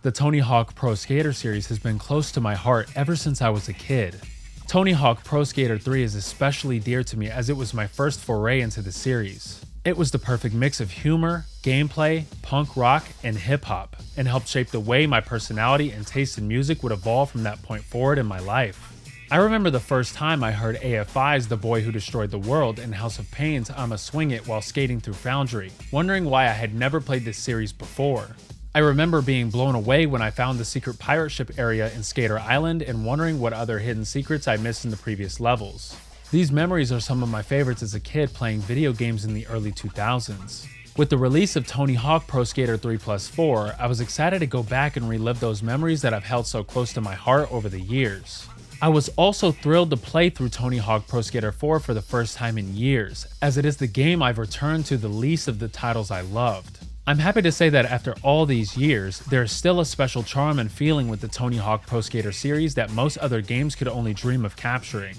The Tony Hawk Pro Skater series has been close to my heart ever since I was a kid. Tony Hawk Pro Skater 3 is especially dear to me as it was my first foray into the series. It was the perfect mix of humor, gameplay, punk rock, and hip-hop, and helped shape the way my personality and taste in music would evolve from that point forward in my life. I remember the first time I heard AFI's The Boy Who Destroyed the World and House of Pain's I'ma Swing It while skating through Foundry, wondering why I had never played this series before. I remember being blown away when I found the secret pirate ship area in Skater Island and wondering what other hidden secrets I missed in the previous levels. These memories are some of my favorites as a kid playing video games in the early 2000s. With the release of Tony Hawk Pro Skater 3 Plus 4, I was excited to go back and relive those memories that I've held so close to my heart over the years. I was also thrilled to play through Tony Hawk Pro Skater 4 for the first time in years, as it is the game I've returned to the least of the titles I loved. I'm happy to say that after all these years, there is still a special charm and feeling with the Tony Hawk Pro Skater series that most other games could only dream of capturing.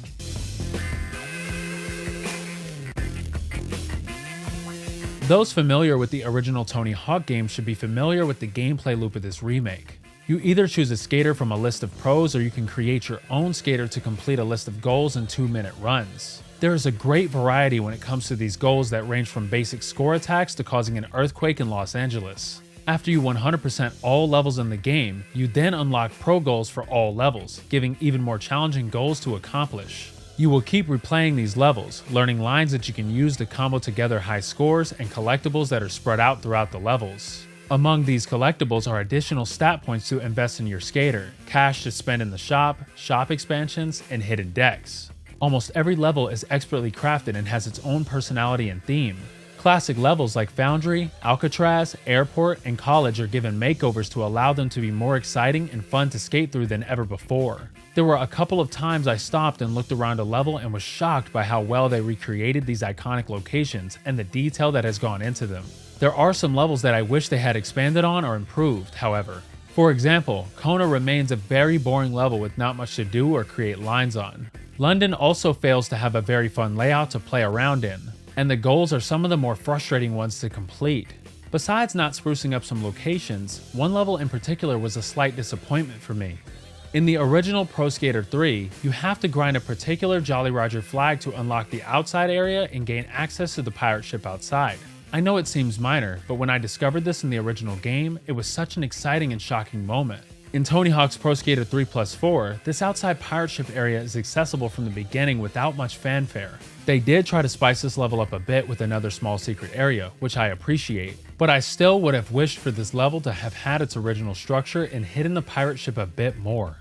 Those familiar with the original Tony Hawk game should be familiar with the gameplay loop of this remake. You either choose a skater from a list of pros or you can create your own skater to complete a list of goals in 2-minute runs. There is a great variety when it comes to these goals that range from basic score attacks to causing an earthquake in Los Angeles. After you 100% all levels in the game, you then unlock pro goals for all levels, giving even more challenging goals to accomplish. You will keep replaying these levels, learning lines that you can use to combo together high scores and collectibles that are spread out throughout the levels. Among these collectibles are additional stat points to invest in your skater, cash to spend in the shop, shop expansions, and hidden decks. Almost every level is expertly crafted and has its own personality and theme. Classic levels like Foundry, Alcatraz, Airport, and College are given makeovers to allow them to be more exciting and fun to skate through than ever before. There were a couple of times I stopped and looked around a level and was shocked by how well they recreated these iconic locations and the detail that has gone into them. There are some levels that I wish they had expanded on or improved, however. For example, Kona remains a very boring level with not much to do or create lines on. London also fails to have a very fun layout to play around in, and the goals are some of the more frustrating ones to complete. Besides not sprucing up some locations, one level in particular was a slight disappointment for me. In the original Pro Skater 3, you have to grind a particular Jolly Roger flag to unlock the outside area and gain access to the pirate ship outside. I know it seems minor, but when I discovered this in the original game, it was such an exciting and shocking moment. In Tony Hawk's Pro Skater 3 Plus 4, this outside pirate ship area is accessible from the beginning without much fanfare. They did try to spice this level up a bit with another small secret area, which I appreciate, but I still would have wished for this level to have had its original structure and hidden the pirate ship a bit more.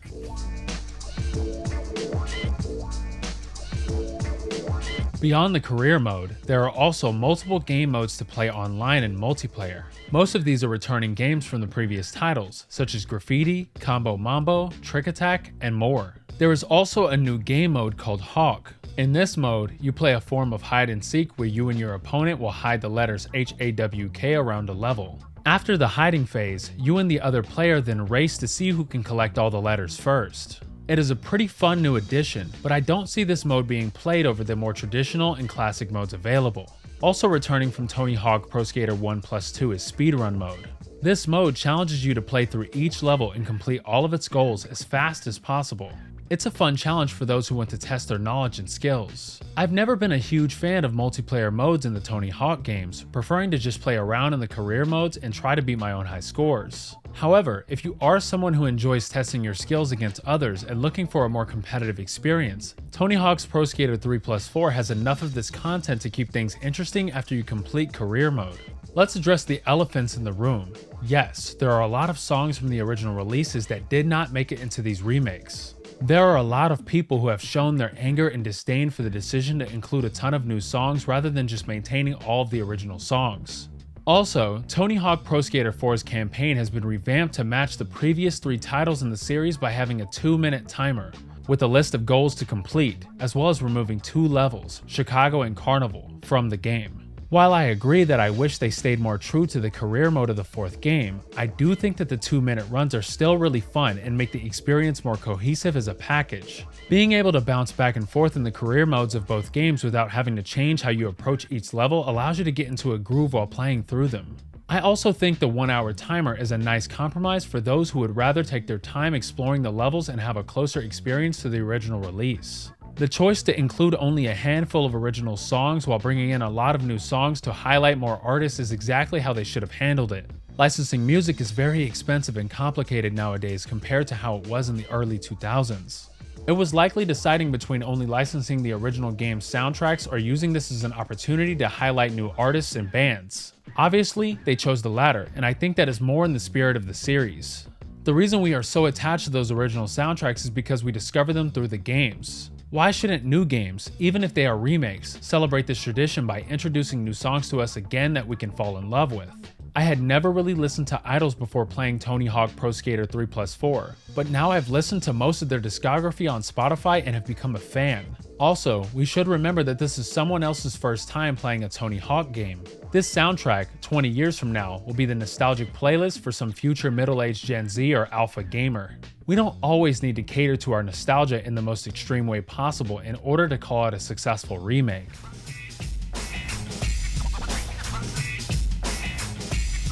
Beyond the career mode, there are also multiple game modes to play online and multiplayer. Most of these are returning games from the previous titles, such as Graffiti, Combo Mambo, Trick Attack, and more. There is also a new game mode called Hawk. In this mode, you play a form of hide and seek where you and your opponent will hide the letters HAWK around a level. After the hiding phase, you and the other player then race to see who can collect all the letters first. It is a pretty fun new addition, but I don't see this mode being played over the more traditional and classic modes available. Also returning from Tony Hawk Pro Skater 1 Plus 2 is Speedrun mode. This mode challenges you to play through each level and complete all of its goals as fast as possible. It's a fun challenge for those who want to test their knowledge and skills. I've never been a huge fan of multiplayer modes in the Tony Hawk games, preferring to just play around in the career modes and try to beat my own high scores. However, if you are someone who enjoys testing your skills against others and looking for a more competitive experience, Tony Hawk's Pro Skater 3 Plus 4 has enough of this content to keep things interesting after you complete career mode. Let's address the elephants in the room. Yes, there are a lot of songs from the original releases that did not make it into these remakes. There are a lot of people who have shown their anger and disdain for the decision to include a ton of new songs rather than just maintaining all of the original songs. Also, Tony Hawk Pro Skater 4's campaign has been revamped to match the previous 3 titles in the series by having a 2-minute timer, with a list of goals to complete, as well as removing 2 levels, Chicago and Carnival, from the game. While I agree that I wish they stayed more true to the career mode of the 4th game, I do think that the 2-minute runs are still really fun and make the experience more cohesive as a package. Being able to bounce back and forth in the career modes of both games without having to change how you approach each level allows you to get into a groove while playing through them. I also think the 1-hour timer is a nice compromise for those who would rather take their time exploring the levels and have a closer experience to the original release. The choice to include only a handful of original songs while bringing in a lot of new songs to highlight more artists is exactly how they should have handled it. Licensing music is very expensive and complicated nowadays compared to how it was in the early 2000s. It was likely deciding between only licensing the original game's soundtracks or using this as an opportunity to highlight new artists and bands. Obviously, they chose the latter, and I think that is more in the spirit of the series. The reason we are so attached to those original soundtracks is because we discover them through the games. Why shouldn't new games, even if they are remakes, celebrate this tradition by introducing new songs to us again that we can fall in love with? I had never really listened to idols before playing Tony Hawk Pro Skater 3+4, but now I've listened to most of their discography on Spotify and have become a fan. Also, we should remember that this is someone else's first time playing a Tony Hawk game. This soundtrack, 20 years from now, will be the nostalgic playlist for some future middle-aged Gen Z or alpha gamer. We don't always need to cater to our nostalgia in the most extreme way possible in order to call it a successful remake.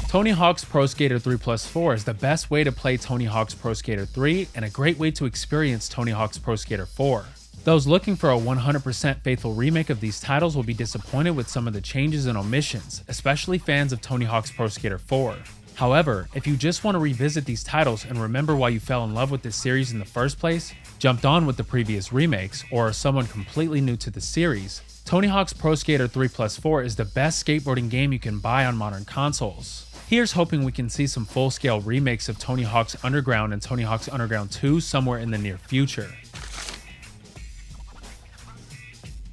Tony Hawk's Pro Skater 3+4 is the best way to play Tony Hawk's Pro Skater 3 and a great way to experience Tony Hawk's Pro Skater 4. Those looking for a 100% faithful remake of these titles will be disappointed with some of the changes and omissions, especially fans of Tony Hawk's Pro Skater 4. However, if you just want to revisit these titles and remember why you fell in love with this series in the first place, jumped on with the previous remakes, or are someone completely new to the series, Tony Hawk's Pro Skater 3+4 is the best skateboarding game you can buy on modern consoles. Here's hoping we can see some full-scale remakes of Tony Hawk's Underground and Tony Hawk's Underground 2 somewhere in the near future.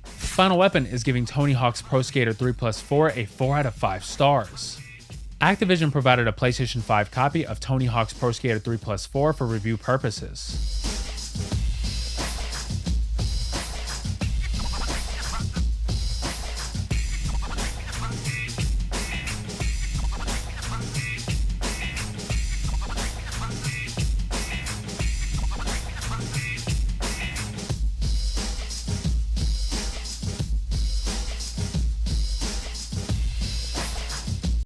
Final Weapon is giving Tony Hawk's Pro Skater 3+4 a 4 out of 5 stars. Activision provided a PlayStation 5 copy of Tony Hawk's Pro Skater 3+4 for review purposes.